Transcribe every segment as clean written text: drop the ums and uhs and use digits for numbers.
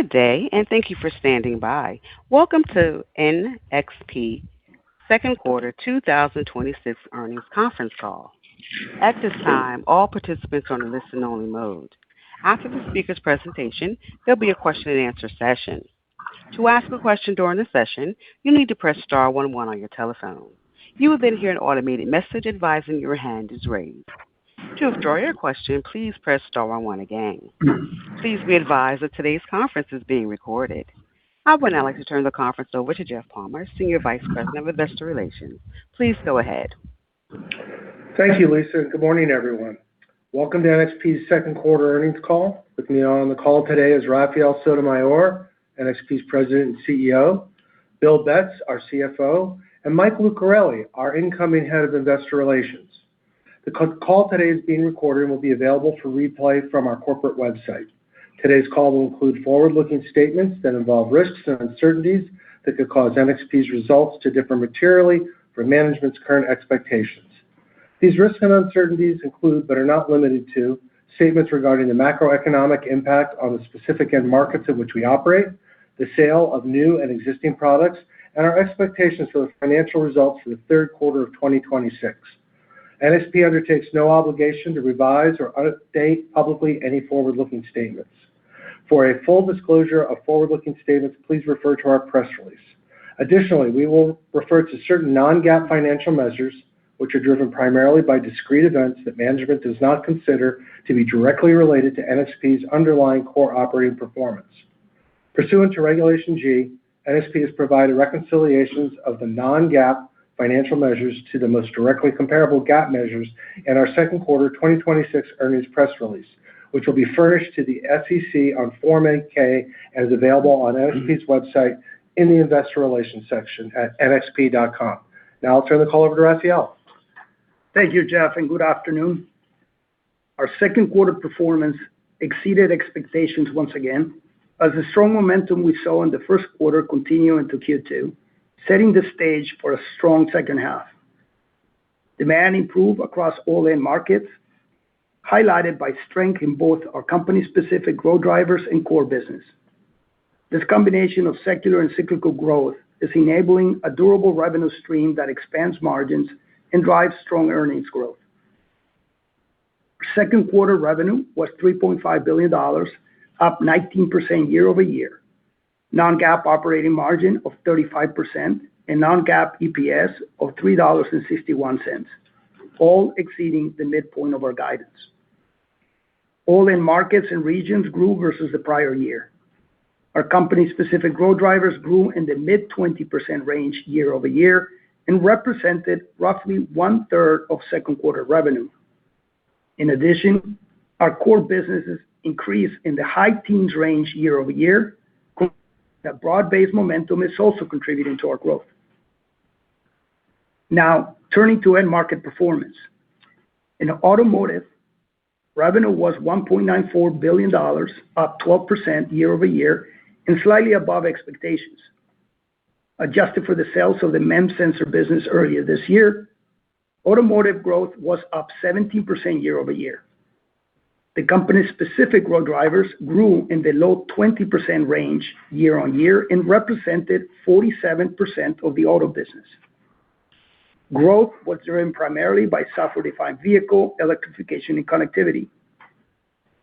Good day, and thank you for standing by. Welcome to NXP second quarter 2026 earnings conference call. At this time, all participants are on a listen-only mode. After the speaker's presentation, there'll be a question-and-answer session. To ask a question during the session, you need to press star 11 on your telephone. You will then hear an automated message advising your hand is raised. To withdraw your question, please press star 11 again. Please be advised that today's conference is being recorded. I would now like to turn the conference over to Jeff Palmer, Senior Vice President of Investor Relations. Please go ahead. Thank you, Lisa, and good morning, everyone. Welcome to NXP's second quarter earnings call. With me on the call today is Rafael Sotomayor, NXP's President and CEO, Bill Betz, our CFO, and Mike Lucarelli, our incoming Head of Investor Relations. The call today is being recorded and will be available for replay from our corporate website. Today's call will include forward-looking statements that involve risks and uncertainties that could cause NXP's results to differ materially from management's current expectations. These risks and uncertainties include, but are not limited to, statements regarding the macroeconomic impact on the specific end markets in which we operate, the sale of new and existing products, and our expectations for the financial results for the third quarter of 2026. NXP undertakes no obligation to revise or update publicly any forward-looking statements. For a full disclosure of forward-looking statements, please refer to our press release. Additionally, we will refer to certain non-GAAP financial measures, which are driven primarily by discrete events that management does not consider to be directly related to NXP's underlying core operating performance. Pursuant to Regulation G, NXP has provided reconciliations of the non-GAAP financial measures to the most directly comparable GAAP measures in our second quarter 2026 earnings press release, which will be furnished to the SEC on Form 8-K and is available on NXP's website in the Investor Relations section at nxp.com. Now I'll turn the call over to Rafael. Thank you, Jeff, and good afternoon. Our second quarter performance exceeded expectations once again, as the strong momentum we saw in the first quarter continued into Q2, setting the stage for a strong second half. Demand improved across all end markets, highlighted by strength in both our company-specific growth drivers and core business. This combination of secular and cyclical growth is enabling a durable revenue stream that expands margins and drives strong earnings growth. Our second quarter revenue was $3.5 billion, up 19% year-over-year. Non-GAAP operating margin of 35%, and non-GAAP EPS of $3.61, all exceeding the midpoint of our guidance. All end markets and regions grew versus the prior year. Our company-specific growth drivers grew in the mid-20% range year-over-year and represented roughly 1/3 of second quarter revenue. In addition, our core businesses increased in the high teens range year-over-year. That broad-based momentum is also contributing to our growth. Now, turning to end market performance. In automotive, revenue was $1.94 billion, up 12% year-over-year and slightly above expectations. Adjusted for the sales of the MEMS sensor business earlier this year, automotive growth was up 17% year-over-year. The company's specific growth drivers grew in the low 20% range year-on-year and represented 47% of the auto business. Growth was driven primarily by software-defined vehicle, electrification, and connectivity.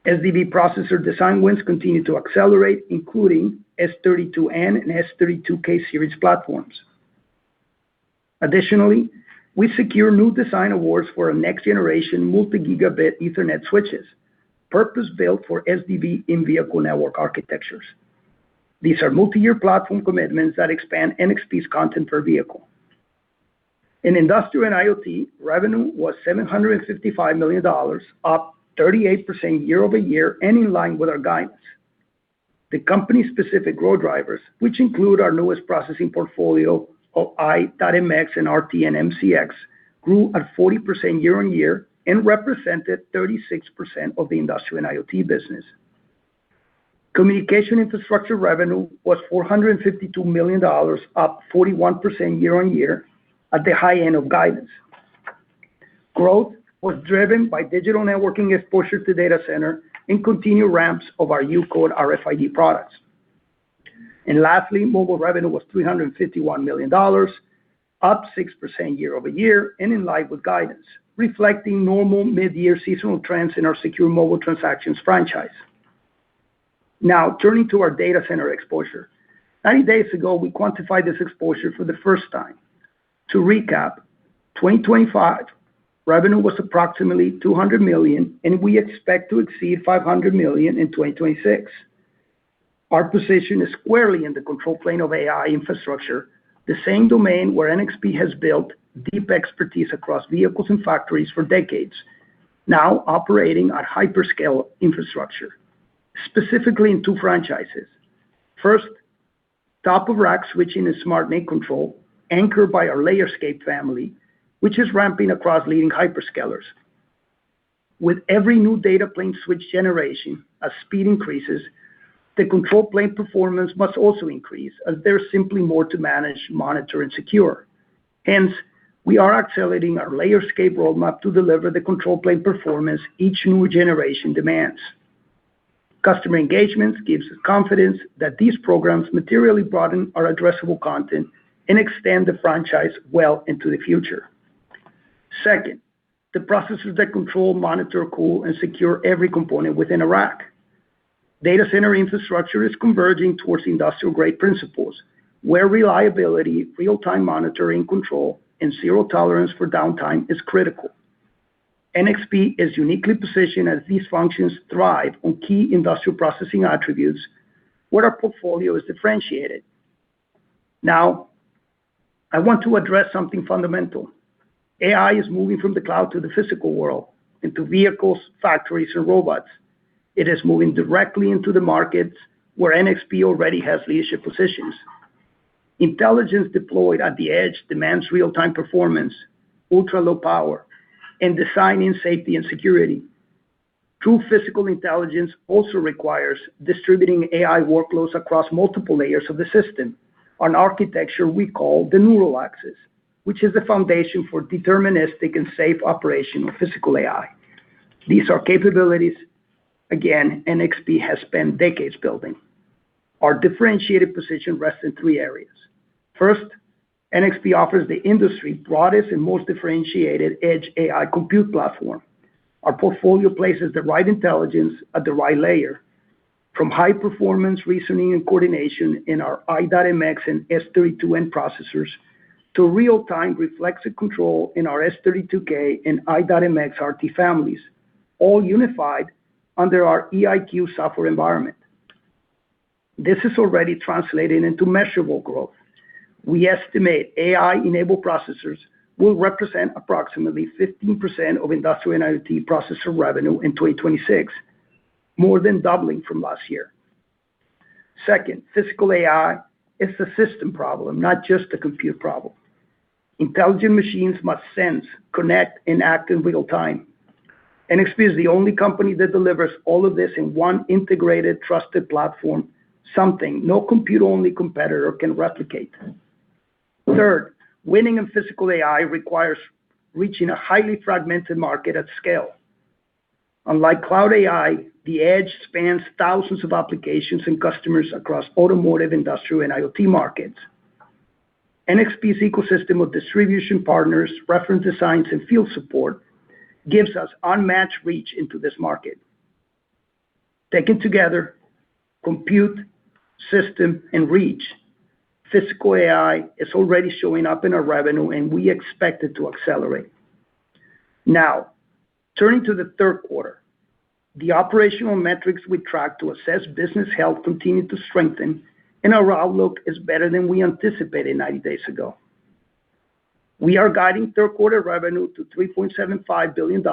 SDV processor design wins continue to accelerate, including S32N and S32K series platforms. Additionally, we secure new design awards for our next-generation multi-gigabit Ethernet switches, purpose-built for SDV in-vehicle network architectures. These are multi-year platform commitments that expand NXP's content per vehicle. In industrial and IoT, revenue was $755 million, up 38% year-over-year and in line with our guidance. The company's specific growth drivers, which include our newest processing portfolio of i.MX and RT&MCX, grew at 40% year-on-year and represented 36% of the industrial and IoT business. Communication infrastructure revenue was $452 million, up 41% year-on-year at the high end of guidance. Growth was driven by digital networking exposure to data center and continued ramps of our UCODE RFID products. And lastly, mobile revenue was $351 million, up 6% year-over-year and in line with guidance, reflecting normal mid-year seasonal trends in our secure mobile transactions franchise. Now, turning to our data center exposure. 90 days ago, we quantified this exposure for the first time. To recap, 2025 revenue was approximately $200 million, and we expect to exceed $500 million in 2026. Our position is squarely in the control plane of AI infrastructure, the same domain where NXP has built deep expertise across vehicles and factories for decades, now operating at hyperscale infrastructure, specifically in two franchises. First, top-of-rack switching and smart NIC control, anchored by our Layerscape family, which is ramping across leading hyperscalers. With every new data plane switch generation, as speed increases, the control plane performance must also increase, as there's simply more to manage, monitor, and secure. Hence, we are accelerating our Layerscape roadmap to deliver the control plane performance each new generation demands. Customer engagements gives us confidence that these programs materially broaden our addressable content and extend the franchise well into the future. Second, the processors that control, monitor, cool, and secure every component within a rack. Data center infrastructure is converging towards industrial-grade principles, where reliability, real-time monitoring control, and zero tolerance for downtime is critical. NXP is uniquely positioned as these functions thrive on key industrial processing attributes where our portfolio is differentiated. Now, I want to address something fundamental. AI is moving from the cloud to the physical world, into vehicles, factories, and robots. It is moving directly into the markets where NXP already has leadership positions. Intelligence deployed at the edge demands real-time performance, ultra-low power, and design-in safety and security. True physical intelligence also requires distributing AI workloads across multiple layers of the system, an architecture we call the neural axis, which is the foundation for deterministic and safe operation of physical AI. These are capabilities, again, NXP has spent decades building. Our differentiated position rests in three areas. First, NXP offers the industry's broadest and most differentiated edge AI compute platform. Our portfolio places the right intelligence at the right layer, from high-performance reasoning and coordination in our i.MX and S32N processors to real-time reflexive control in our S32K and i.MX RT families, all unified under our EIQ software environment. This is already translating into measurable growth. We estimate AI-enabled processors will represent approximately 15% of industrial and IoT processor revenue in 2026, more than doubling from last year. Second, physical AI is a system problem, not just a compute problem. Intelligent machines must sense, connect, and act in real time. NXP is the only company that delivers all of this in one integrated, trusted platform, something no compute-only competitor can replicate. Third, winning in physical AI requires reaching a highly fragmented market at scale. Unlike cloud AI, the edge spans thousands of applications and customers across automotive, industrial, and IoT markets. NXP's ecosystem of distribution partners, reference designs, and field support gives us unmatched reach into this market. Taken together, compute, system, and reach, physical AI is already showing up in our revenue, and we expect it to accelerate. Now, turning to the third quarter, the operational metrics we track to assess business health continue to strengthen, and our outlook is better than we anticipated 90 days ago. We are guiding third quarter revenue to $3.75 billion,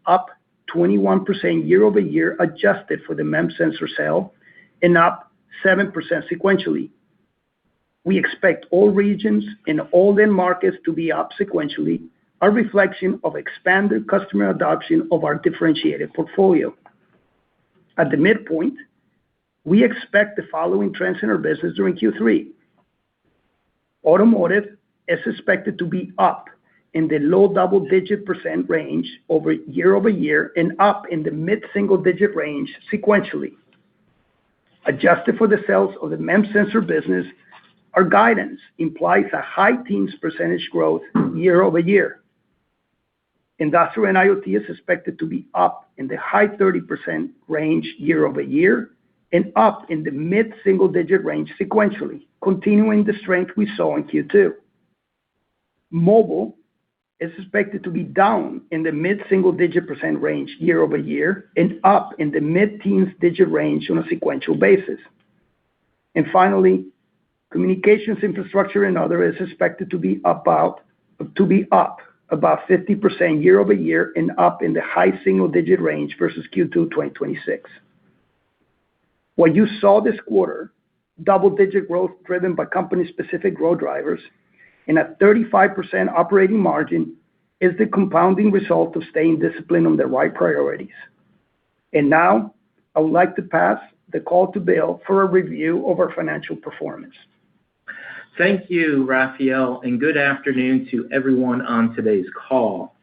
up 21% year-over-year, adjusted for the MEMS sensor sale, and up 7% sequentially. We expect all regions and all end markets to be up sequentially, a reflection of expanded customer adoption of our differentiated portfolio. At the midpoint, we expect the following trends in our business during Q3. Automotive is expected to be up in the low double-digit % range year-over-year and up in the mid-single-digit range sequentially. Adjusted for the sales of the MEMS sensor business, our guidance implies a high teens percentage growth year-over-year. Industrial and IoT is expected to be up in the high 30% range year-over-year and up in the mid-single-digit range sequentially, continuing the strength we saw in Q2. Mobile is expected to be down in the mid-single-digit percent range year-over-year and up in the mid-teens digit range on a sequential basis. And finally, communications infrastructure and other is expected to be up about 50% year-over-year and up in the high single-digit range versus Q2 2026. What you saw this quarter, double-digit growth driven by company-specific growth drivers, and a 35% operating margin is the compounding result of staying disciplined on the right priorities. And now, I would like to pass the call to Bill for a review of our financial performance. Thank you, Rafael, and good afternoon to everyone on today's call.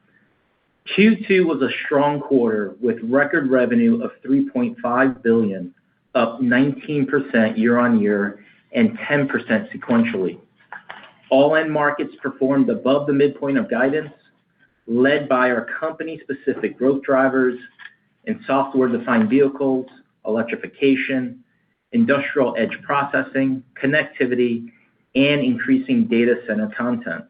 Q2 was a strong quarter with record revenue of $3.5 billion, up 19% year-on-year and 10% sequentially. All end markets performed above the midpoint of guidance, led by our company-specific growth drivers in software-defined vehicles, electrification, industrial edge processing, connectivity, and increasing data center content.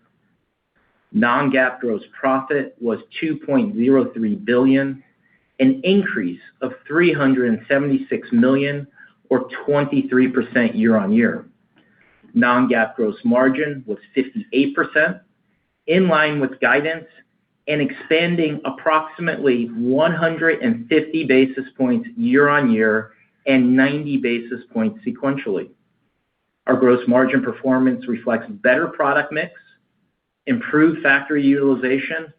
Non-GAAP gross profit was $2.03 billion, an increase of $376 million or 23% year-on-year. Non-GAAP gross margin was 58%, in line with guidance and expanding approximately 150 basis points year-on-year and 90 basis points sequentially. Our gross margin performance reflects better product mix, improved factory utilization,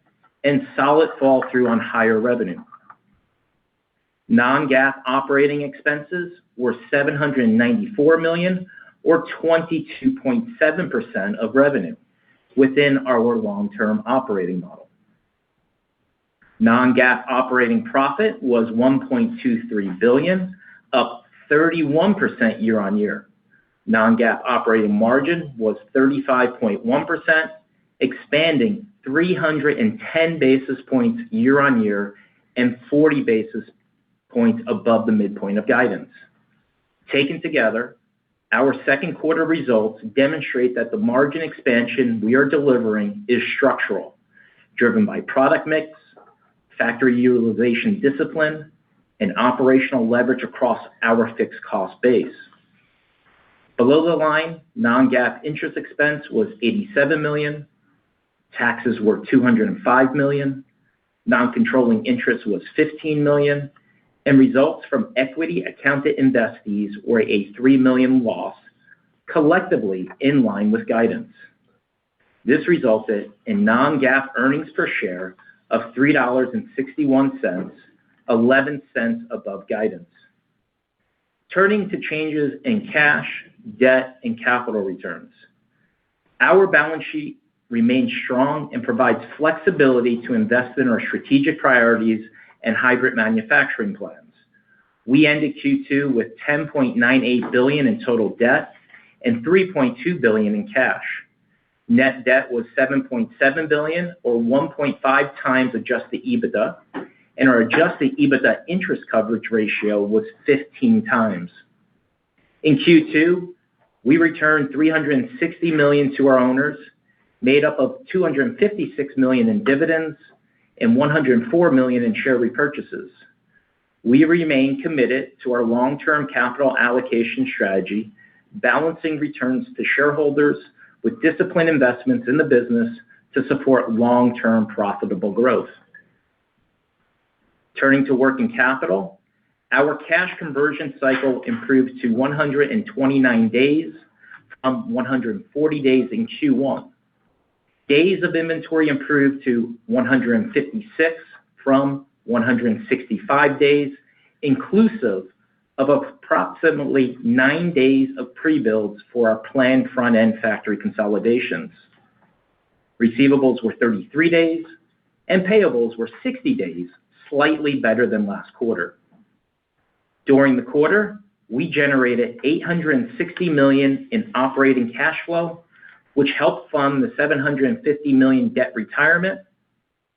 and solid fall-through on higher revenue. Non-GAAP operating expenses were $794 million, or 22.7% of revenue, within our long-term operating model. Non-GAAP operating profit was $1.23 billion, up 31% year-on-year. Non-GAAP operating margin was 35.1%, expanding 310 basis points year-on-year and 40 basis points above the midpoint of guidance. Taken together, our second quarter results demonstrate that the margin expansion we are delivering is structural, driven by product mix, factory utilization discipline, and operational leverage across our fixed cost base. Below the line, non-GAAP interest expense was $87 million, taxes were $205 million, non-controlling interest was $15 million, and results from equity accounted investees were a $3 million loss, collectively in line with guidance. This resulted in non-GAAP earnings per share of $3.61, 11 cents above guidance. Turning to changes in cash, debt, and capital returns. Our balance sheet remains strong and provides flexibility to invest in our strategic priorities and hybrid manufacturing plans. We ended Q2 with $10.98 billion in total debt and $3.2 billion in cash. Net debt was $7.7 billion, or 1.5 times adjusted EBITDA, and our adjusted EBITDA interest coverage ratio was 15 times. In Q2, we returned $360 million to our owners, made up of $256 million in dividends and $104 million in share repurchases. We remain committed to our long-term capital allocation strategy, balancing returns to shareholders with disciplined investments in the business to support long-term profitable growth. Turning to working capital, our cash conversion cycle improved to 129 days from 140 days in Q1. Days of inventory improved to 156 from 165 days, inclusive of approximately 9 days of pre-builds for our planned front-end factory consolidations. Receivables were 33 days, and payables were 60 days, slightly better than last quarter. During the quarter, we generated $860 million in operating cash flow, which helped fund the $750 million debt retirement,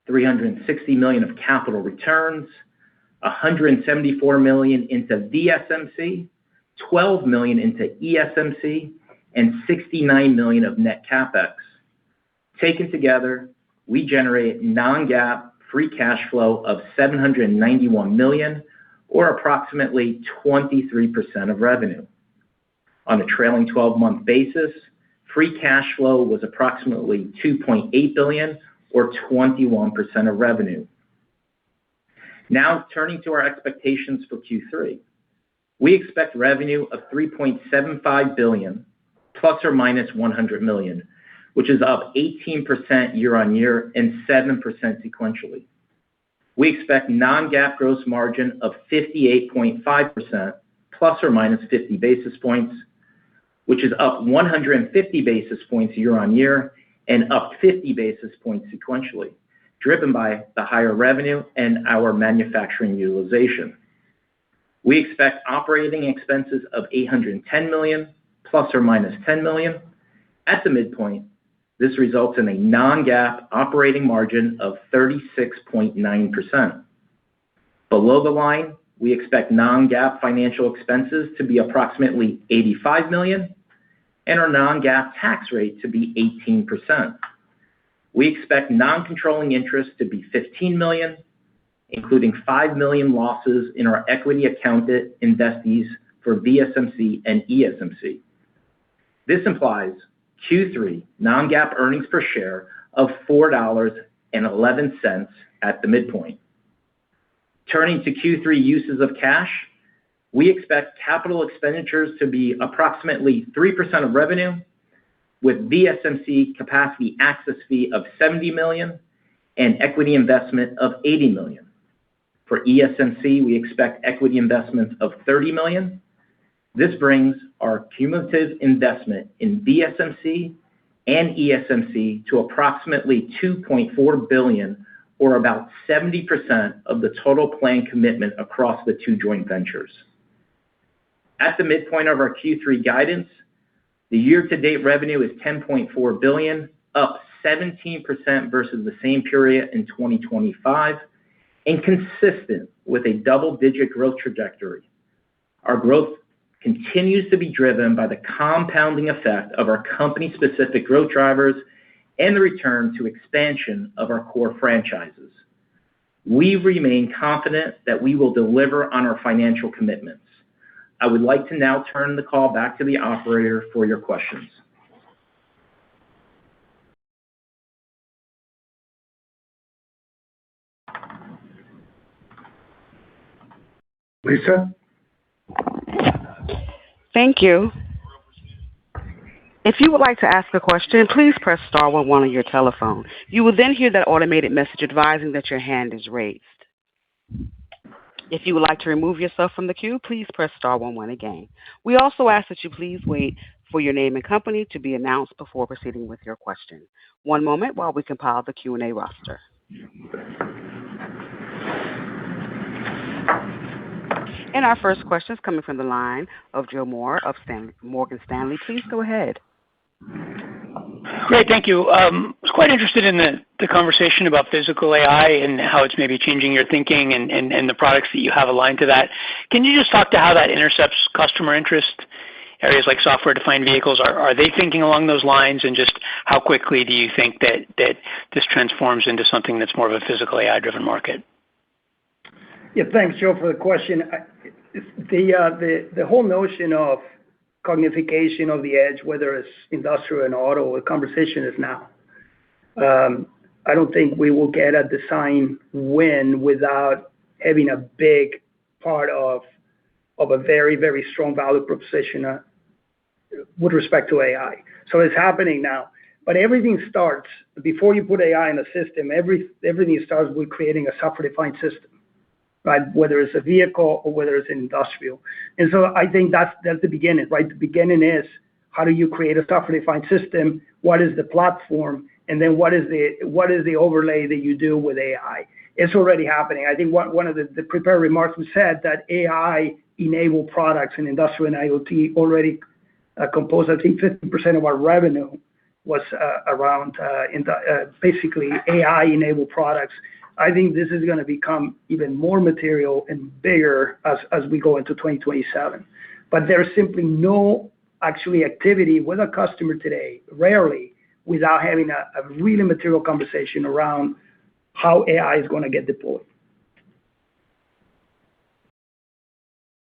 $360 million of capital returns, $174 million into VSMC, $12 million into ESMC, and $69 million of net CapEx. Taken together, we generated non-GAAP free cash flow of $791 million, or approximately 23% of revenue. On a trailing 12-month basis, free cash flow was approximately $2.8 billion, or 21% of revenue. Now, turning to our expectations for Q3. We expect revenue of $3.75 billion, plus or minus $100 million, which is up 18% year-on-year and 7% sequentially. We expect non-GAAP gross margin of 58.5%, plus or minus 50 basis points, which is up 150 basis points year-on-year and up 50 basis points sequentially, driven by the higher revenue and our manufacturing utilization. We expect operating expenses of $810 million, plus or minus $10 million. At the midpoint, this results in a non-GAAP operating margin of 36.9%. Below the line, we expect non-GAAP financial expenses to be approximately $85 million and our non-GAAP tax rate to be 18%. We expect non-controlling interest to be $15 million, including $5 million losses in our equity accounted investees for VSMC and ESMC. This implies Q3 non-GAAP earnings per share of $4.11 at the midpoint. Turning to Q3 uses of cash, we expect capital expenditures to be approximately 3% of revenue, with VSMC capacity access fee of $70 million and equity investment of $80 million. For ESMC, we expect equity investments of $30 million. This brings our cumulative investment in VSMC and ESMC to approximately $2.4 billion, or about 70% of the total planned commitment across the two joint ventures. At the midpoint of our Q3 guidance, the year-to-date revenue is $10.4 billion, up 17% versus the same period in 2025, and consistent with a double-digit growth trajectory. Our growth continues to be driven by the compounding effect of our company-specific growth drivers and the return to expansion of our core franchises. We remain confident that we will deliver on our financial commitments. I would like to now turn the call back to the operator for your questions. Lisa? Thank you. If you would like to ask a question, please press star 11 on your telephone. You will then hear that automated message advising that your hand is raised. If you would like to remove yourself from the queue, please press star 11 again. We also ask that you please wait for your name and company to be announced before proceeding with your question. One moment while we compile the Q&A roster. And our first question is coming from the line of Joe Moore of Morgan Stanley. Please go ahead. Great, thank you. I was quite interested in the conversation about physical AI and how it's maybe changing your thinking and the products that you have aligned to that. Can you just talk to how that intercepts customer interest? Areas like software-defined vehicles, are they thinking along those lines? And just how quickly do you think that this transforms into something that's more of a physical AI-driven market? Yeah, thanks, Joe, for the question. The whole notion of cognification of the edge, whether it's industrial and auto, the conversation is now. I don't think we will get a design win without having a big part of a very, very strong value proposition with respect to AI. So it's happening now. But everything starts, before you put AI in a system, everything starts with creating a software-defined system, right? Whether it's a vehicle or whether it's an industrial. And so I think that's the beginning, right? The beginning is, how do you create a software-defined system? What is the platform? And then what is the overlay that you do with AI? It's already happening. I think one of the prepared remarks we said that AI AI-enabled products in industrial and IoT already compose, I think, 50% of our revenue was around basically AI-enabled products. I think this is going to become even more material and bigger as we go into 2027. There's simply no actually activity with a customer today, rarely, without having a really material conversation around how AI is going to get deployed.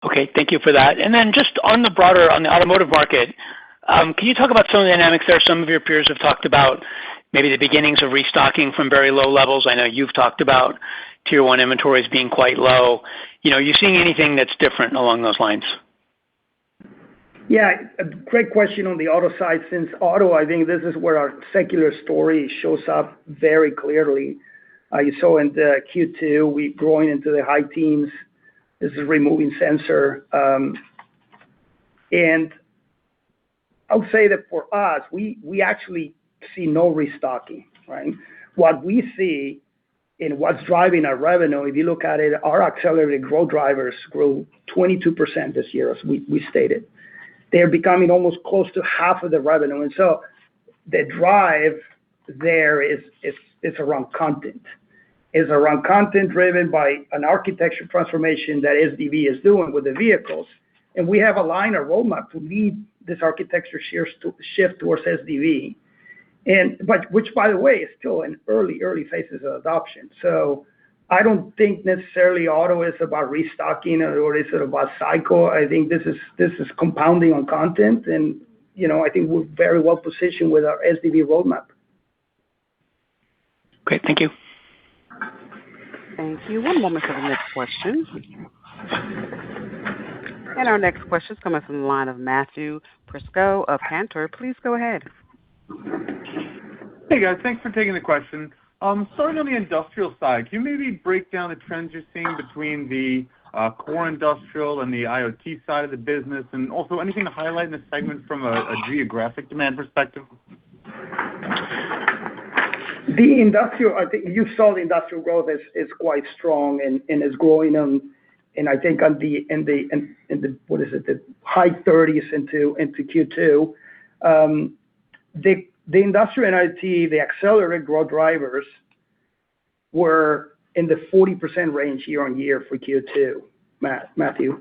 Okay, thank you for that. Just on the automotive market, can you talk about some of the dynamics there? Some of your peers have talked about maybe the beginnings of restocking from very low levels. I know you've talked about tier 1 inventories being quite low. Are you seeing anything that's different along those lines? Yeah, a great question on the auto side. Since auto, I think this is where our secular story shows up very clearly. You saw in the Q2, we growing into the high teens. This is removing sensor. And I would say that for us, we actually see no restocking, right? What we see in what's driving our revenue, if you look at it, our accelerated growth drivers grew 22% this year, as we stated. They're becoming almost close to half of the revenue. The drive there is around content. Is around content driven by an architecture transformation that SDV is doing with the vehicles. And we have aligned our roadmap to lead this architecture shift towards SDV. Which, by the way, is still in early phases of adoption. I don't think necessarily auto is about restocking or is it about cycle. I think this is compounding on content, and I think we're very well positioned with our SDV roadmap. Great, thank you. Thank you. One moment for the next question. Our next question is coming from the line of Matthew Prisco of Cantor. Please go ahead. Hey guys, thanks for taking the question. Starting on the industrial side, can you maybe break down the trends you're seeing between the core industrial and the IoT side of the business, and also anything to highlight in the segment from a geographic demand perspective? The industrial, I think you saw the industrial growth is quite strong and is growing and I think in the what is it, the high 30s into Q2. The industrial and IoT, the accelerated growth drivers were in the 40% range year-on-year for Q2, Matthew.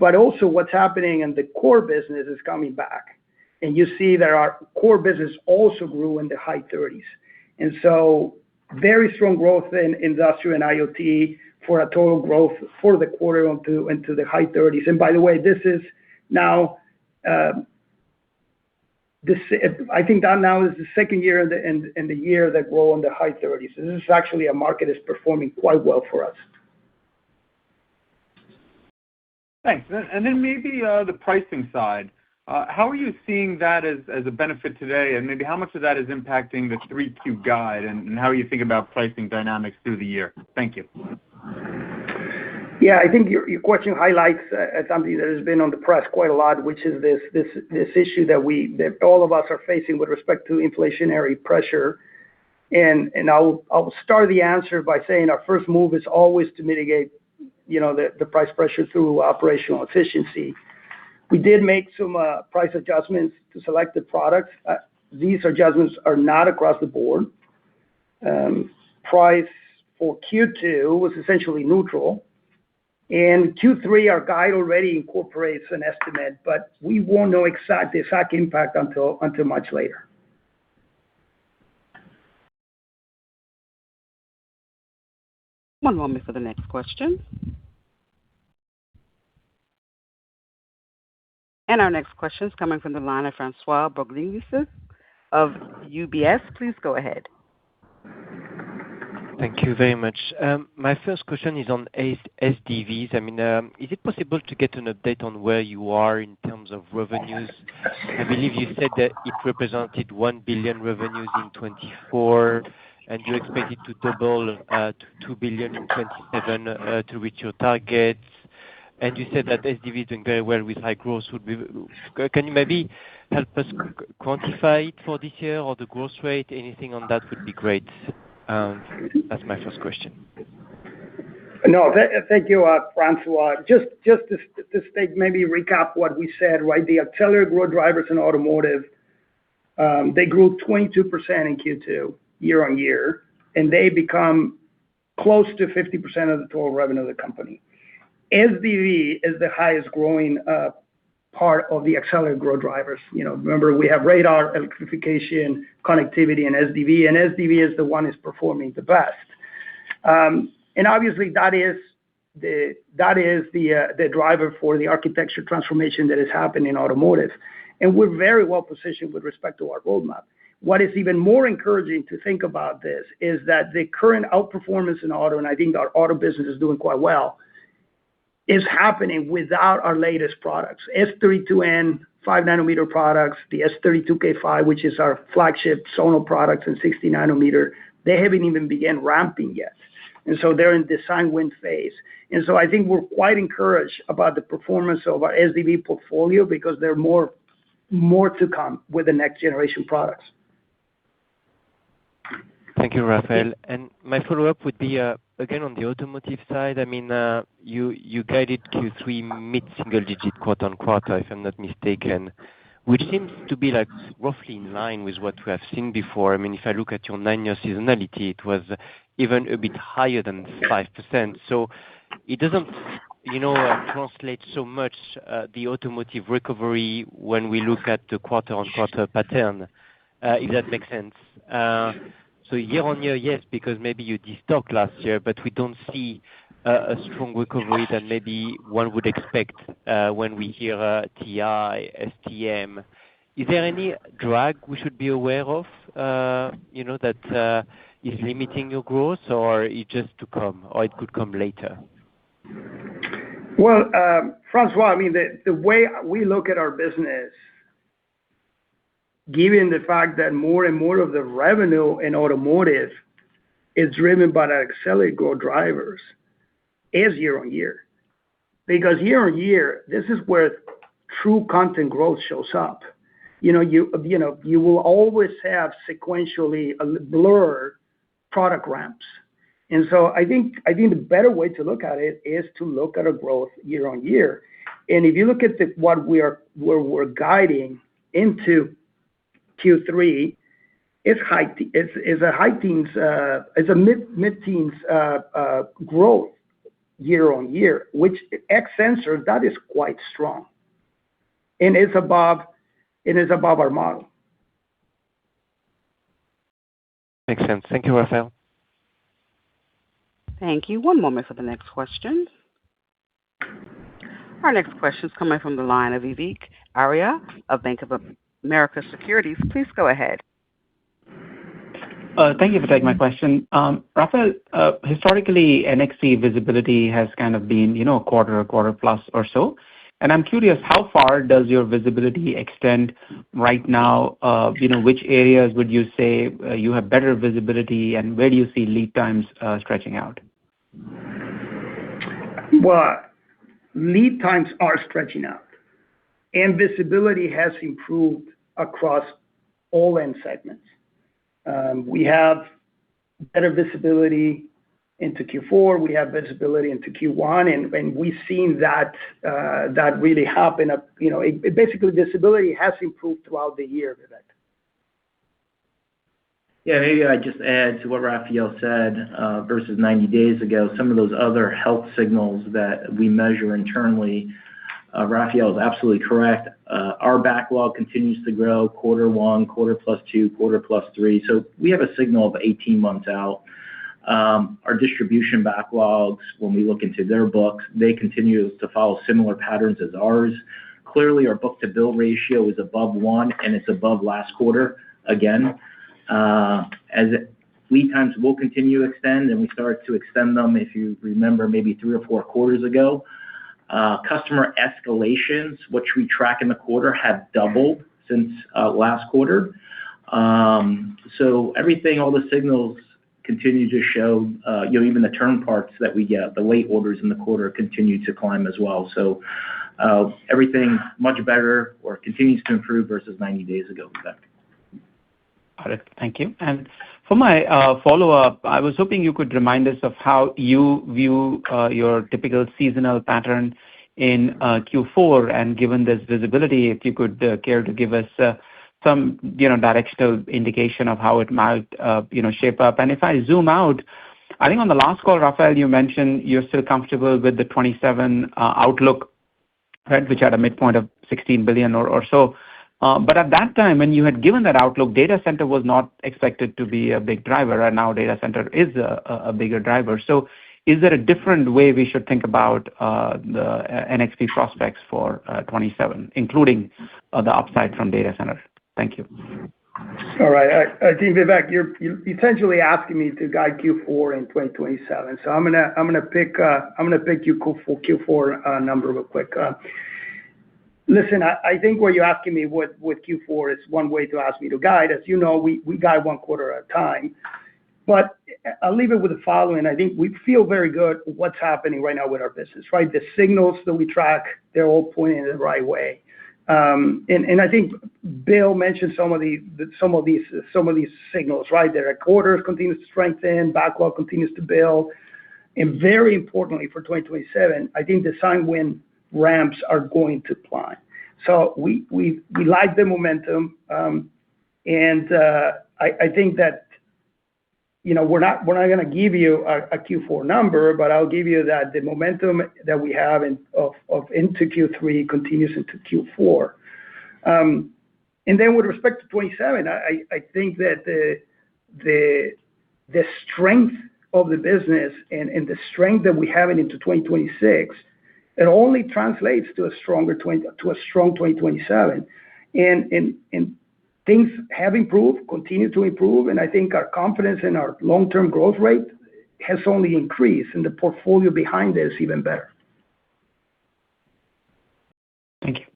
But also what's happening in the core business is coming back. And you see that our core business also grew in the high 30s. And so very strong growth in industrial and IoT for a total growth for the quarter into the high 30s. And by the way, this is now I think that now is the second year in the year that grow in the high 30s. So this is actually a market that's performing quite well for us. Thanks. And then maybe the pricing side. How are you seeing that as a benefit today, and maybe how much of that is impacting the 3Q guide, and how you think about pricing dynamics through the year? Thank you. Yeah, I think your question highlights something that has been on the press quite a lot, which is this issue that all of us are facing with respect to inflationary pressure. And I'll start the answer by saying our first move is always to mitigate, the price pressure through operational efficiency. We did make some price adjustments to selected products. These adjustments are not across the board. Price for Q2 was essentially neutral. And Q3, our guide already incorporates an estimate, but we won't know the exact impact until much later. One moment for the next question. And our next question is coming from the line of François Bourgeois of UBS. Please go ahead. Thank you very much. My first question is on SDVs. Is it possible to get an update on where you are in terms of revenues? I believe you said that it represented $1 billion revenues in 2024, and you expect it to double to $2 billion in 2027 to reach your targets. And you said that SDV is doing very well with high growth. Can you maybe help us quantify it for this year, or the growth rate? Anything on that would be great. That's my first question. No, thank you, Francois. Just to maybe recap what we said, right? The accelerated growth drivers in automotive, they grew 22% in Q2 year-on-year, and they become close to 50% of the total revenue of the company. SDV is the highest growing part of the accelerated growth drivers. Remember, we have radar, electrification, connectivity, and SDV, and SDV is the one is performing the best. And obviously, that is the driver for the architecture transformation that is happening in automotive. And we're very well positioned with respect to our roadmap. What is even more encouraging to think about this is that the current outperformance in auto, and I think our auto business is doing quite well, is happening without our latest products. S32N, 5-nanometer products, the S32K5, which is our flagship Sono products, and 60-nanometer, they haven't even begun ramping yet. And so they're in design win phase. And so I think we're quite encouraged about the performance of our SDV portfolio because there are more to come with the next generation products. Thank you, Rafael. And my follow-up would be, again, on the automotive side. I mean, you guided Q3 mid-single digit quarter-on-quarter, if I'm not mistaken, which seems to be like roughly in line with what we have seen before. I mean, if I look at your 9-year seasonality, it was even a bit higher than 5%. So it doesn't, translate so much the automotive recovery when we look at the quarter-on-quarter pattern, if that makes sense. So year-on-year, yes, because maybe you destocked last year, but we don't see a strong recovery that maybe one would expect when we hear TI, STM. Is there any drag we should be aware of, that is limiting your growth, or it just to come, or it could come later? Well, Francois, I mean, the way we look at our business, given the fact that more and more of the revenue in automotive is driven by the accelerated growth drivers, is year-on-year. Because year-on-year, this is where true content growth shows up. You will always have sequentially a blur product ramps. And so I think the better way to look at it is to look at a growth year-on-year. And if you look at what where we're guiding into Q3, it's a high teens, it's a mid-teens growth year-on-year, which X sensor, that is quite strong. And it's above our model. Makes sense. Thank you, Rafael. Thank you. One moment for the next question. Our next question is coming from the line of Vivek Arya of Bank of America Securities. Please go ahead. Thank you for taking my question. Rafael, historically, NXP visibility has kind of been, a quarter plus or so. And I'm curious, how far does your visibility extend right now? Which areas would you say you have better visibility, and where do you see lead times stretching out? Well, lead times are stretching out, and visibility has improved across all end segments. We have better visibility into Q4. We have visibility into Q1, and we've seen that really happen. Basically, visibility has improved throughout the year, Vivek. Yeah, maybe I just add to what Rafael said versus 90 days ago, some of those other health signals that we measure internally. Rafael is absolutely correct. Our backlog continues to grow Q1, Q+2, Q+3. So we have a signal of 18 months out. Our distribution backlogs, when we look into their books, they continue to follow similar patterns as ours. Clearly, our book-to-bill ratio is above 1, and it's above last quarter again. As lead times will continue to extend, and we start to extend them, if you remember, maybe 3 or 4 quarters ago. Customer escalations, which we track in the quarter, have doubled since last quarter. So everything, all the signals continue to show, even the turn parts that we get, the late orders in the quarter continue to climb as well. So everything much better or continues to improve versus 90 days ago. Got it. Thank you. And for my follow-up, I was hoping you could remind us of how you view your typical seasonal pattern in Q4, and given this visibility, if you could care to give us some directional indication of how it might shape up. And if I zoom out, I think on the last call, Rafael, you mentioned you're still comfortable with the 27 outlook, right, which had a midpoint of $16 billion or so. But at that time, when you had given that outlook, data center was not expected to be a big driver, and now data center is a bigger driver. So is there a different way we should think about the NXP prospects for 27, including the upside from data center? Thank you. All right. I think, Vivek, you're essentially asking me to guide Q4 in 2027. So I'm gonna pick your Q4 number real quick. Listen, I think what you're asking me with Q4 is one way to ask me to guide. As you know, we guide one quarter at a time. But I'll leave it with the following. I think we feel very good what's happening right now with our business, right? The signals that we track, they're all pointing in the right way. And I think Bill mentioned some of these signals, right? Their orders continue to strengthen, backlog continues to build, and very importantly for 2027, I think design win ramps are going to climb. So we like the momentum, and I think that we're not going to give you a Q4 number, but I'll give you that the momentum that we have into Q3 continues into Q4. And then with respect to 27, I think that the strength of the business and the strength that we have into 2026, it only translates to a strong 2027. And things have improved, continue to improve, and I think our confidence in our long-term growth rate has only increased, and the portfolio behind it is even better. Thank you.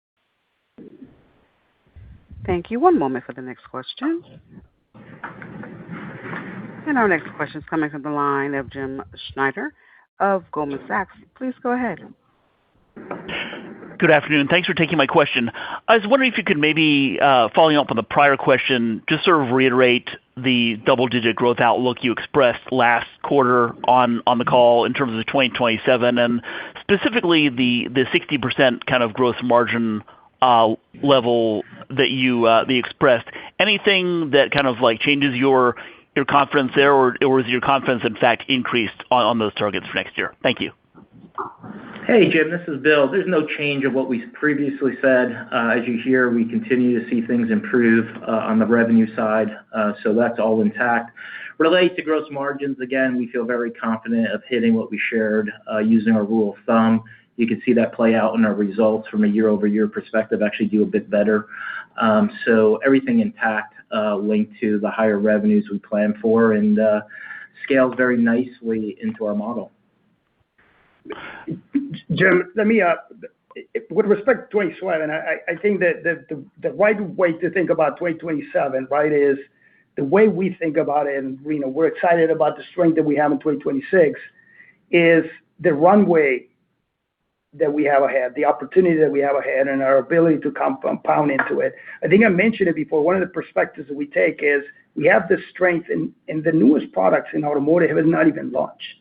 Thank you. One moment for the next question. And our next question is coming from the line of Jim Schneider of Goldman Sachs. Please go ahead. Good afternoon. Thanks for taking my question. I was wondering if you could maybe, following up on the prior question, just sort of reiterate the double-digit growth outlook you expressed last quarter on the call in terms of the 2027, and specifically the 60% kind of gross margin level that you expressed. Anything that kind of like changes your confidence there, or is your confidence in fact increased on those targets for next year? Thank you. Hey, Jim, this is Bill. There's no change of what we previously said. As you hear, we continue to see things improve on the revenue side, so that's all intact. Related to gross margins, again, we feel very confident of hitting what we shared using our rule of thumb. You can see that play out in our results from a year-over-year perspective, actually do a bit better. So everything intact, linked to the higher revenues we plan for, and scales very nicely into our model. Jim, let me, with respect to 27, I think that the right way to think about 2027, right, is the way we think about it, and we're excited about the strength that we have in 2026, is the runway that we have ahead, the opportunity that we have ahead, and our ability to compound into it. I think I mentioned it before. One of the perspectives that we take is we have this strength in the newest products in automotive have not even launched.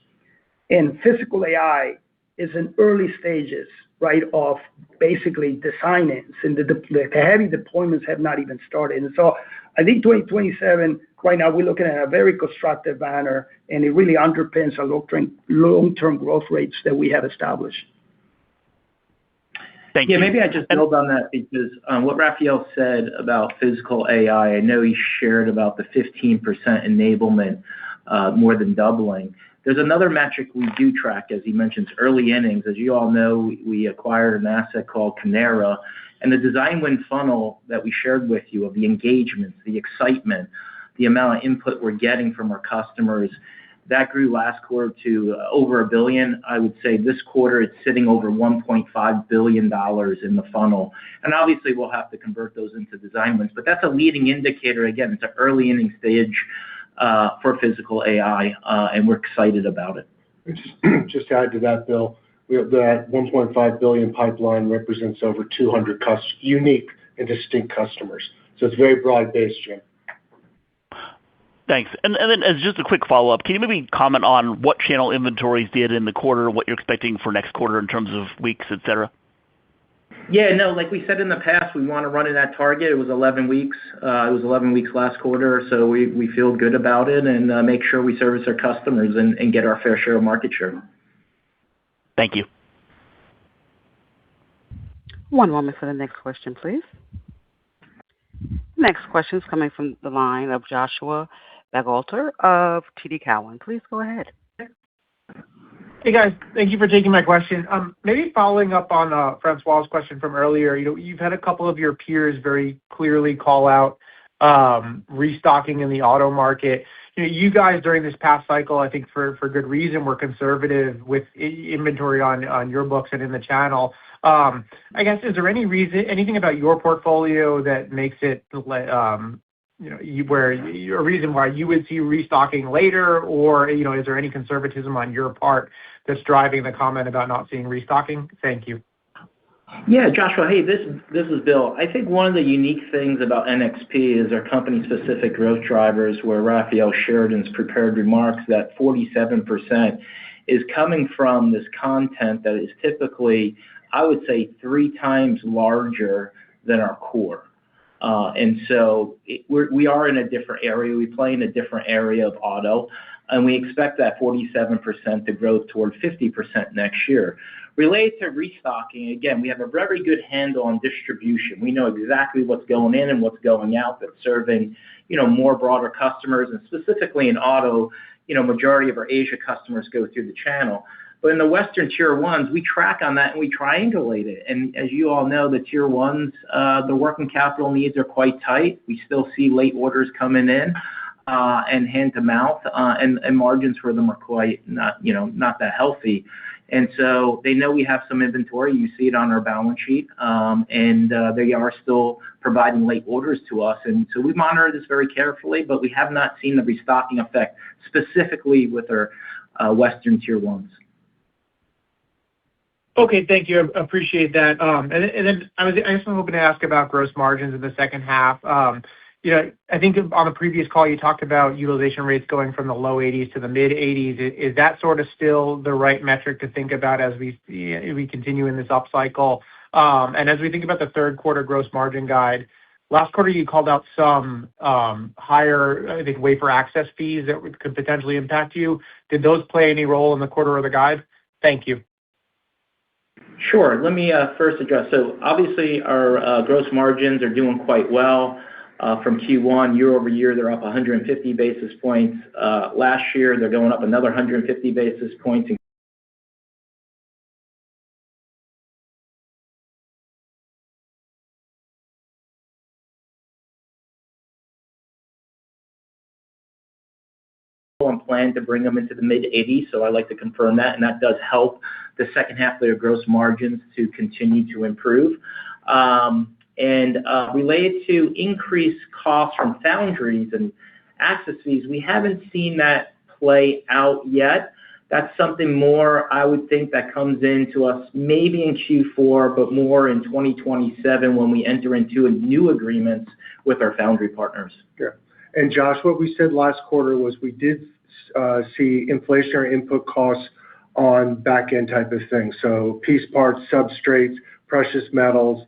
And physical AI is in early stages, right, of basically design-ins, and the heavy deployments have not even started. And so I think 2027, right now, we're looking at a very constructive manner, and it really underpins our long-term growth rates that we have established. Thank you. Yeah, maybe I just build on that because what Rafael said about physical AI, I know he shared about the 15% enablement, more than doubling. There's another metric we do track, as he mentions, early innings. As you all know, we acquired an asset called Canara, and the design win funnel that we shared with you of the engagements, the excitement, the amount of input we're getting from our customers, that grew last quarter to over $1 billion. I would say this quarter it's sitting over $1.5 billion in the funnel. And obviously we'll have to convert those into design wins, but that's a leading indicator. Again, it's an early inning stage for physical AI, and we're excited about it. Just to add to that, Bill, we have that $1.5 billion pipeline represents over 200 unique and distinct customers. So it's very broad-based, Jim. Thanks. And then as just a quick follow-up, can you maybe comment on what channel inventories did in the quarter, what you're expecting for next quarter in terms of weeks, et cetera? Yeah, no, like we said in the past, we want to run in that target. It was 11 weeks. It was 11 weeks last quarter, so we feel good about it and make sure we service our customers and get our fair share of market share. Thank you. One moment for the next question, please. Next question is coming from the line of Joshua Buchalter of TD Cowen. Please go ahead. Hey, guys. Thank you for taking my question. Maybe following up on Francois's question from earlier, you've had a couple of your peers very clearly call out restocking in the auto market. You guys, during this past cycle, I think for good reason, were conservative with inventory on your books and in the channel. I guess, is there anything about your portfolio that makes it where a reason why you would see restocking later, or is there any conservatism on your part that's driving the comment about not seeing restocking? Thank you. Yeah, Joshua. Hey, this is Bill. I think one of the unique things about NXP is our company-specific growth drivers, where Rafael shared in his prepared remarks that 47% is coming from this content that is typically, I would say, 3 times larger than our core. And so we are in a different area. We play in a different area of auto, and we expect that 47% to grow toward 50% next year. Related to restocking, again, we have a very good handle on distribution. We know exactly what's going in and what's going out that's serving, more broader customers. And specifically in auto, majority of our Asia customers go through the channel. But in the Western Tier 1s, we track on that and we triangulate it. And as you all know, the Tier 1s, the working capital needs are quite tight. We still see late orders coming in and hand to mouth, and margins for them are quite not that healthy. And so they know we have some inventory. You see it on our balance sheet, and they are still providing late orders to us. And so we monitor this very carefully, but we have not seen the restocking effect specifically with our Western Tier 1s. Okay, thank you. I appreciate that. And then I guess I'm hoping to ask about gross margins in the second half. I think on the previous call you talked about utilization rates going from the low 80s to the mid 80s. Is that sort of still the right metric to think about as we continue in this upcycle? And as we think about the third quarter gross margin guide, last quarter you called out some higher, I think, wafer access fees that could potentially impact you. Did those play any role in the quarter or the guide? Thank you. Sure. Let me first address. So obviously our gross margins are doing quite well. From Q1, year over year, they're up 150 basis points. Last year, they're going up another 150 basis points. And plan to bring them into the mid 80s, so I like to confirm that, and that does help the second half of their gross margins to continue to improve. And related to increased costs from foundries and access fees, we haven't seen that play out yet. That's something more, I would think, that comes into us maybe in Q4, but more in 2027 when we enter into new agreements with our foundry partners. Yeah. And Josh, what we said last quarter was we did see inflationary input costs on back-end type of things. So piece parts, substrates, precious metals,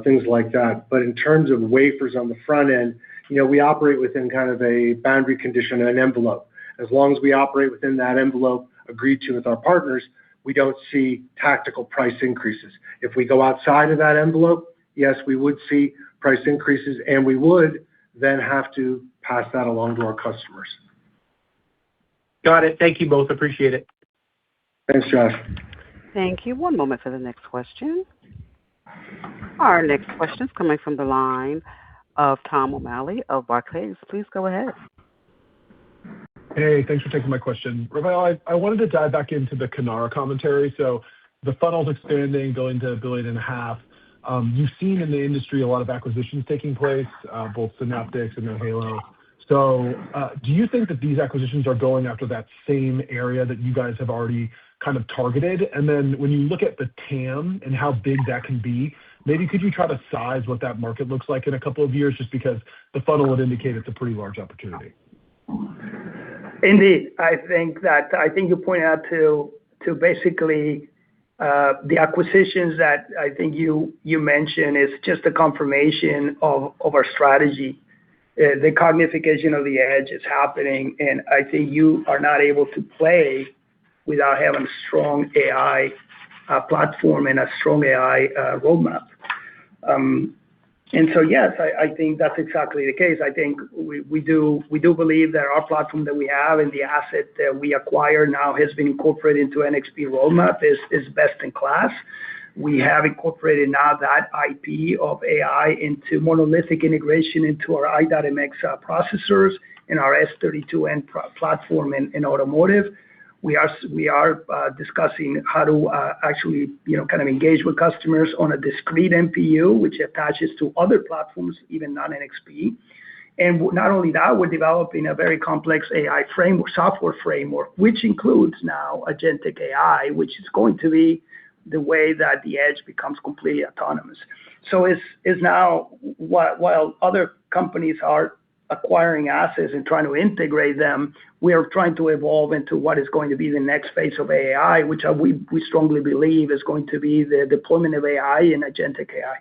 things like that. But in terms of wafers on the front end, we operate within kind of a boundary condition, an envelope. As long as we operate within that envelope agreed to with our partners, we don't see tactical price increases. If we go outside of that envelope, yes, we would see price increases, and we would then have to pass that along to our customers. Got it. Thank you both. Appreciate it. Thanks, Josh. Thank you. One moment for the next question. Our next question is coming from the line of Tom O'Malley of Barclays. Please go ahead. Hey, thanks for taking my question. Rafael, I wanted to dive back into the Kinara commentary. So the funnel's expanding, going to $1.5 billion. You've seen in the industry a lot of acquisitions taking place, both Synaptics and now Halo. So do you think that these acquisitions are going after that same area that you guys have already kind of targeted? And then when you look at the TAM and how big that can be, maybe could you try to size what that market looks like in a couple of years, just because the funnel would indicate it's a pretty large opportunity? Indeed. I think you pointed out to basically the acquisitions that I think you mentioned is just a confirmation of our strategy. The cognification of the edge is happening, and I think you are not able to play without having a strong AI platform and a strong AI roadmap. Yes, I think that's exactly the case. I think we do believe that our platform that we have and the asset that we acquire now has been incorporated into NXP roadmap is best in class. We have incorporated now that IP of AI into monolithic integration into our i.MX processors and our S32N platform in automotive. We are discussing how to actually kind of engage with customers on a discrete MPU, which attaches to other platforms, even non-NXP. Not only that, we're developing a very complex AI framework, software framework, which includes now agentic AI, which is going to be the way that the edge becomes completely autonomous. Is now, while other companies are acquiring assets and trying to integrate them, we are trying to evolve into what is going to be the next phase of AI, which we strongly believe is going to be the deployment of AI and agentic AI.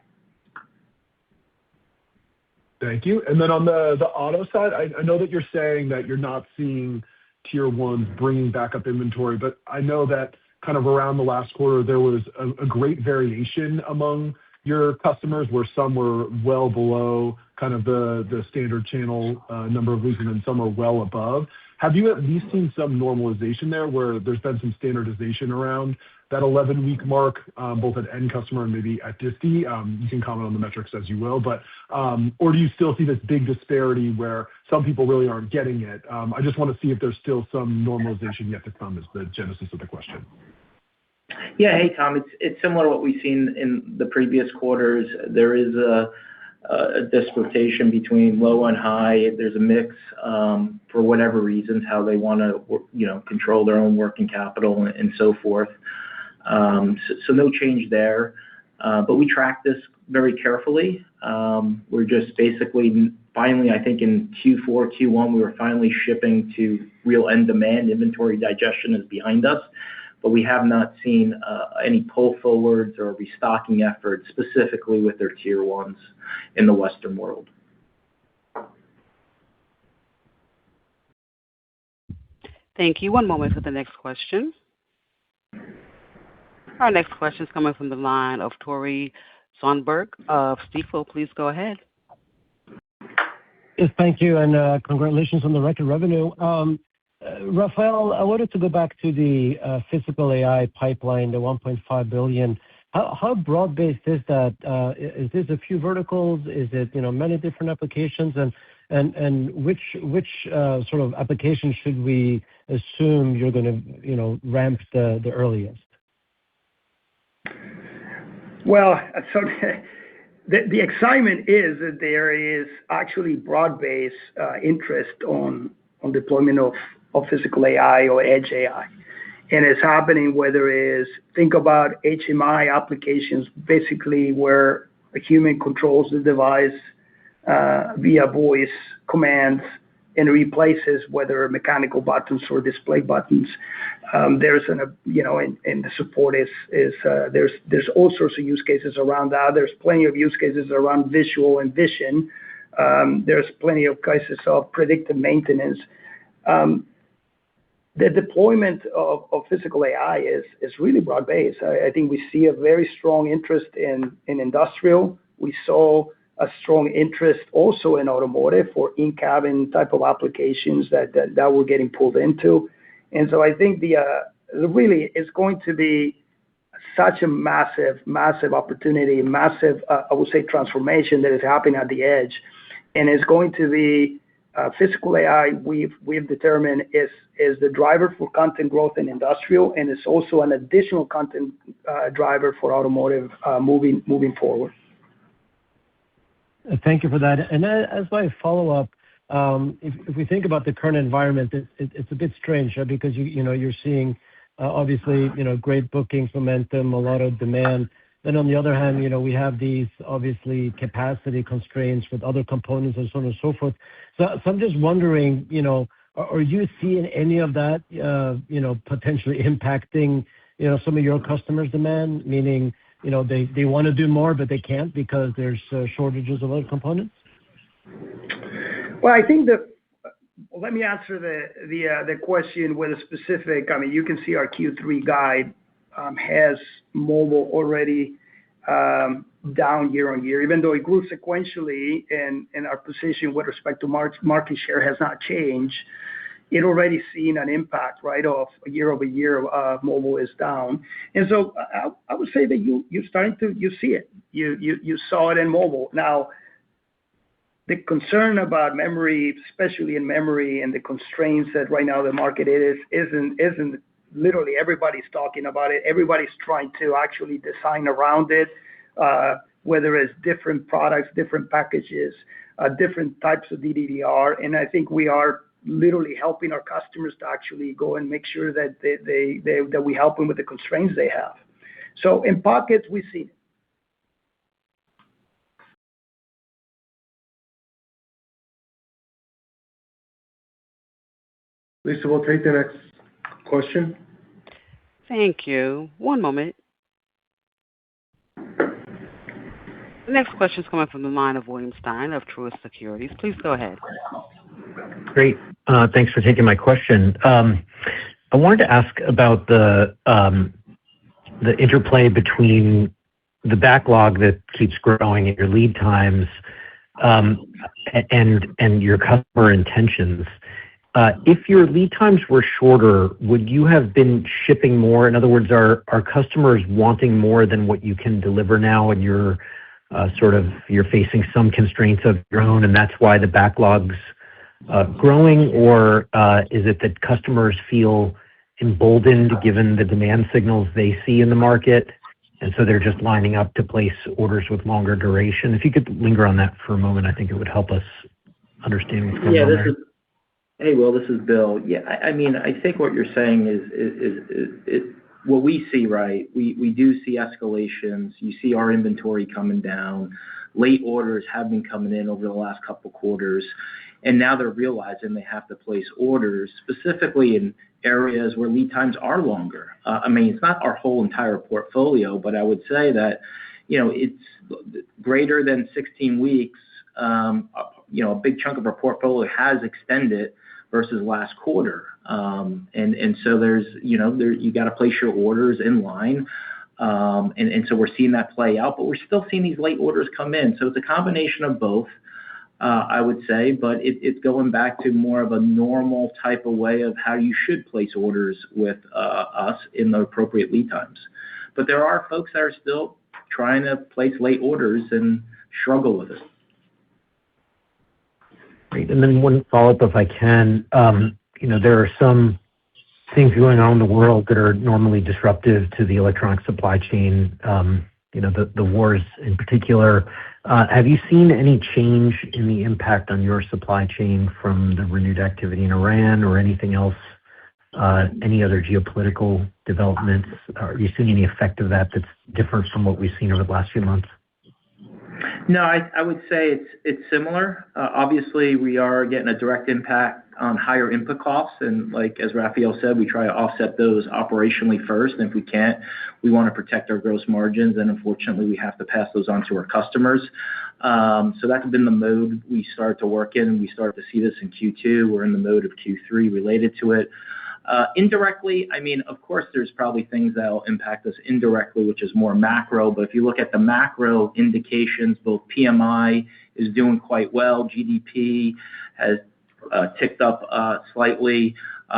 Thank you. On the auto side, I know that you're saying that you're not seeing tier ones bringing back up inventory, but I know that kind of around the last quarter, there was a great variation among your customers, where some were well below kind of the standard channel number of weeks, and then some are well above. Have you at least seen some normalization there, where there's been some standardization around that 11-week mark, both at end customer and maybe at disti? You can comment on the metrics as you will, but or do you still see this big disparity where some people really aren't getting it? I just want to see if there's still some normalization yet to come, is the genesis of the question. Yeah. Hey, Tom. It's similar to what we've seen in the previous quarters. There is a dislocation between low and high. There's a mix for whatever reasons, how they want to control their own working capital and so forth. So no change there. But we track this very carefully. We're just basically finally, I think in Q4, Q1, we were finally shipping to real end demand. Inventory digestion is behind us, but we have not seen any pull forwards or restocking efforts specifically with their tier ones in the Western world. Thank you. One moment for the next question. Our next question is coming from the line of Tore Svanberg of Stifel. Please go ahead. Yes, thank you, and congratulations on the record revenue. Rafael, I wanted to go back to the physical AI pipeline, the $1.5 billion. How broad-based is that? Is this a few verticals? Is it many different applications? And which sort of applications should we assume you're going to ramp the earliest? Well, so the excitement is that there is actually broad-based interest on deployment of physical AI or edge AI. And it's happening whether it is, think about HMI applications, basically where a human controls the device via voice commands and replaces whether mechanical buttons or display buttons. There's and the support is there's all sorts of use cases around that. There's plenty of use cases around visual and vision. There's plenty of cases of predictive maintenance. The deployment of physical AI is really broad-based. I think we see a very strong interest in industrial. We saw a strong interest also in automotive for in-cabin type of applications that we're getting pulled into. And so I think really it's going to be such a massive opportunity, massive, I would say, transformation that is happening at the edge. And it's going to be physical AI, we've determined is the driver for content growth in industrial, and it's also an additional content driver for automotive moving forward. Thank you for that. And as my follow-up, if we think about the current environment, it's a bit strange because you're seeing obviously great bookings momentum, a lot of demand. Then on the other hand, we have these obviously capacity constraints with other components and so on and so forth. So I'm just wondering, Are you seeing any of that, potentially impacting, some of your customers' demand? Meaning, they want to do more, but they can't because there's shortages of other components? Well, I think let me answer the question with a specific. I mean, you can see our Q3 guide has mobile already down year-on-year, even though it grew sequentially and our position with respect to market share has not changed. It already seen an impact, right, of year-over-year, mobile is down. And so I would say that you see it. You saw it in mobile. Now, the concern about memory, especially in memory and the constraints that right now the market isn't literally everybody's talking about it. Everybody's trying to actually design around it, whether it's different products, different packages, different types of DDR. And I think we are literally helping our customers to actually go and make sure that that we help them with the constraints they have. So in pockets, we see it. Lisa, we'll take the next question. Thank you. One moment. The next question is coming from the line of William Stein of Truist Securities. Please go ahead. Great. Thanks for taking my question. I wanted to ask about the interplay between the backlog that keeps growing and your lead times, and your customer intentions. If your lead times were shorter, would you have been shipping more? In other words, are customers wanting more than what you can deliver now, and you're facing some constraints of your own, and that's why the backlog's growing? Or is it that customers feel emboldened given the demand signals they see in the market, and so they're just lining up to place orders with longer duration? If you could linger on that for a moment, I think it would help us understand what's going on there. Hey, Will, this is Bill. Yeah, I mean, I think what you're saying is what we see, right? We do see escalations. You see our inventory coming down. Late orders have been coming in over the last couple quarters, and now they're realizing they have to place orders, specifically in areas where lead times are longer. I mean, it's not our whole entire portfolio, but I would say that, it's greater than 16 weeks. A big chunk of our portfolio has extended versus last quarter. And so there's, you got to place your orders in line. And so we're seeing that play out, but we're still seeing these late orders come in. So it's a combination of both, I would say, but it's going back to more of a normal type of way of how you should place orders with us in the appropriate lead times. But there are folks that are still trying to place late orders and struggle with it. Great. And then one follow-up, if I can. There are some things going on in the world that are normally disruptive to the electronic supply chain, the wars in particular. Have you seen any change in the impact on your supply chain from the renewed activity in Iran or anything else, any other geopolitical developments? Are you seeing any effect of that that's different from what we've seen over the last few months? No, I would say it's similar. Obviously, we are getting a direct impact on higher input costs, and like as Rafael said, we try to offset those operationally first, and if we can't, we want to protect our gross margins, and unfortunately, we have to pass those on to our customers. So that's been the mode we start to work in, and we start to see this in Q2. We're in the mode of Q3 related to it. Indirectly, I mean, of course, there's probably things that will impact us indirectly, which is more macro. But if you look at the macro indications, both PMI is doing quite well. GDP has ticked up slightly.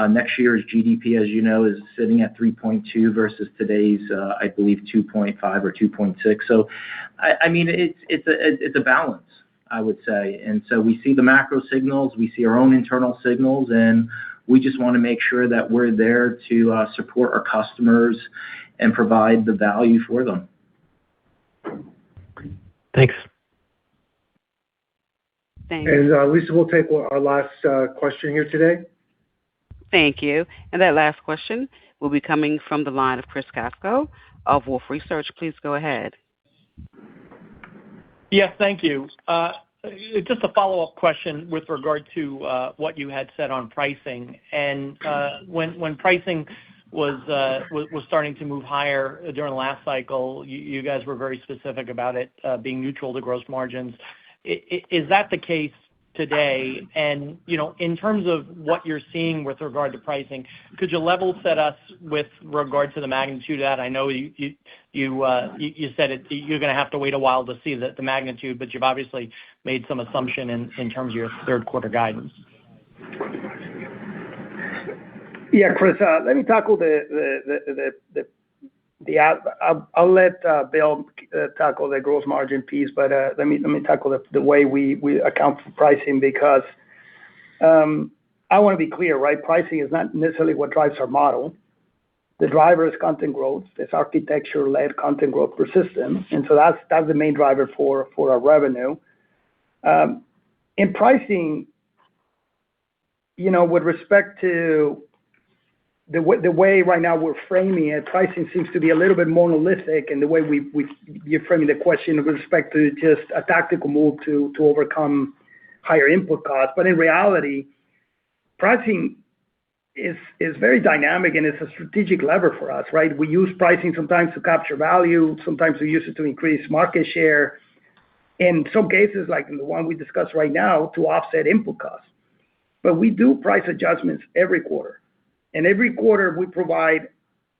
Next year's GDP, as you know, is sitting at 3.2 versus today's, I believe, 2.5 or 2.6. So, I mean, it's a balance, I would say. And so we see the macro signals, we see our own internal signals, and we just want to make sure that we're there to support our customers and provide the value for them. Thanks. Thanks. And Lisa, we'll take our last question here today. Thank you. And that last question will be coming from the line of Chris Caso of Wolfe Research. Please go ahead. Yes, thank you. Just a follow-up question with regard to what you had said on pricing. When pricing was starting to move higher during the last cycle, you guys were very specific about it being neutral to gross margins. Is that the case today? In terms of what you're seeing with regard to pricing, could you level set us with regard to the magnitude of that? I know you said you're going to have to wait a while to see the magnitude, but you've obviously made some assumption in terms of your third quarter guidance. Yeah, Chris, let me tackle I'll let Bill tackle the gross margin piece, but let me tackle the way we account for pricing, because I want to be clear, right? Pricing is not necessarily what drives our model. The driver is content growth. It's architecture-led content growth per system, and so that's the main driver for our revenue. In pricing, with respect to the way right now we're framing it, pricing seems to be a little bit monolithic in the way you're framing the question with respect to just a tactical move to overcome higher input costs. But in reality, pricing is very dynamic, and it's a strategic lever for us, right? We use pricing sometimes to capture value, sometimes we use it to increase market share. In some cases, like in the one we discussed right now, to offset input costs. But we do price adjustments every quarter. And every quarter we provide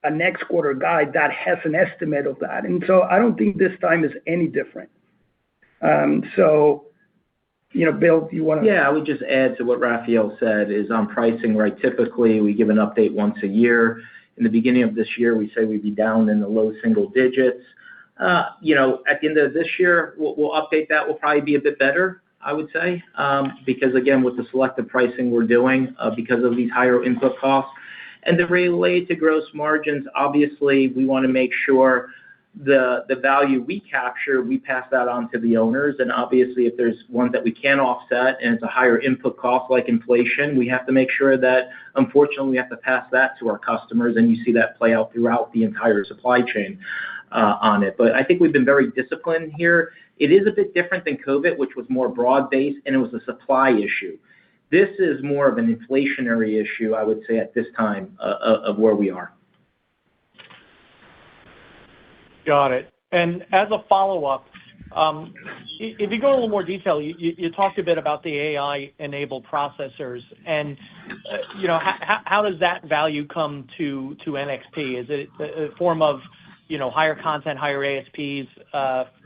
a next quarter guide that has an estimate of that. And so I don't think this time is any different. Bill, do you want to? Yeah, I would just add to what Rafael said is on pricing, right? Typically we give an update once a year. In the beginning of this year, we say we'd be down in the low single digits. At the end of this year, we'll update that. We'll probably be a bit better, I would say, because again, with the selective pricing we're doing because of these higher input costs. And the related to gross margins, obviously, we want to make sure the value we capture, we pass that on to the owners. And obviously, if there's ones that we can't offset and it's a higher input cost like inflation, we have to make sure that, unfortunately, we have to pass that to our customers. And you see that play out throughout the entire supply chain on it. But I think we've been very disciplined here. It is a bit different than COVID, which was more broad-based, and it was a supply issue. This is more of an inflationary issue, I would say, at this time of where we are. Got it. And as a follow-up, if you go a little more detail, you talked a bit about the AI-enabled processors, and how does that value come to NXP? Is it a form of higher content, higher ASPs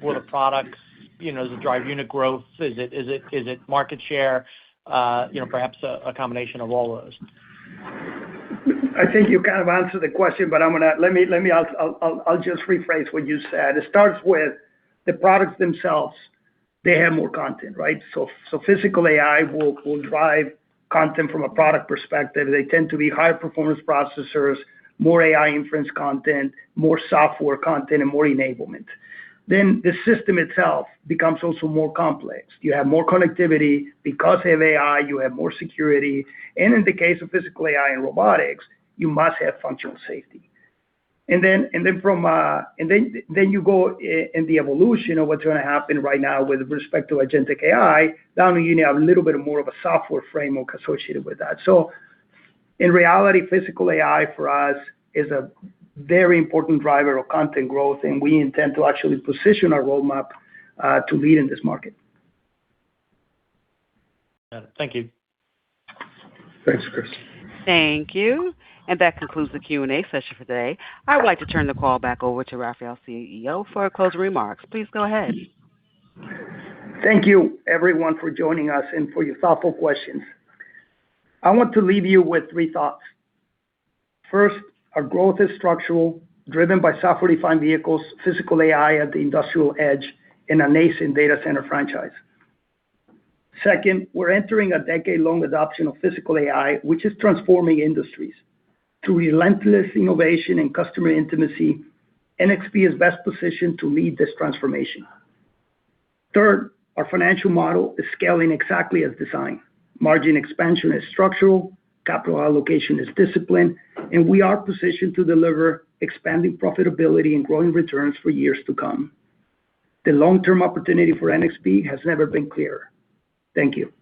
for the products? Does it drive unit growth? Is it market share? Perhaps a combination of all those. I think you kind of answered the question, but I'll just rephrase what you said. It starts with the products themselves. They have more content, right? So physical AI will drive content from a product perspective. They tend to be higher performance processors, more AI inference content, more software content, and more enablement. Then the system itself becomes also more complex. You have more connectivity. Because of AI, you have more security. And in the case of physical AI and robotics, you must have functional safety. And then you go in the evolution of what's going to happen right now with respect to agentic AI. Now you have a little bit more of a software framework associated with that. So in reality, physical AI for us is a very important driver of content growth, and we intend to actually position our roadmap to lead in this market. Thank you. Thanks, Chris. Thank you. And that concludes the Q&A session for today. I would like to turn the call back over to Rafael, CEO, for closing remarks. Please go ahead. Thank you, everyone, for joining us and for your thoughtful questions. I want to leave you with 3 thoughts. First, our growth is structural, driven by software-defined vehicles, physical AI at the industrial edge, and a nascent data center franchise. Second, we're entering a decade-long adoption of physical AI, which is transforming industries. Through relentless innovation and customer intimacy, NXP is best positioned to lead this transformation. Third, our financial model is scaling exactly as designed. Margin expansion is structural, capital allocation is disciplined, and we are positioned to deliver expanding profitability and growing returns for years to come. The long-term opportunity for NXP has never been clearer. Thank you.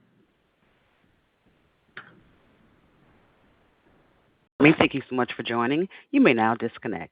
Thank you so much for joining. You may now disconnect.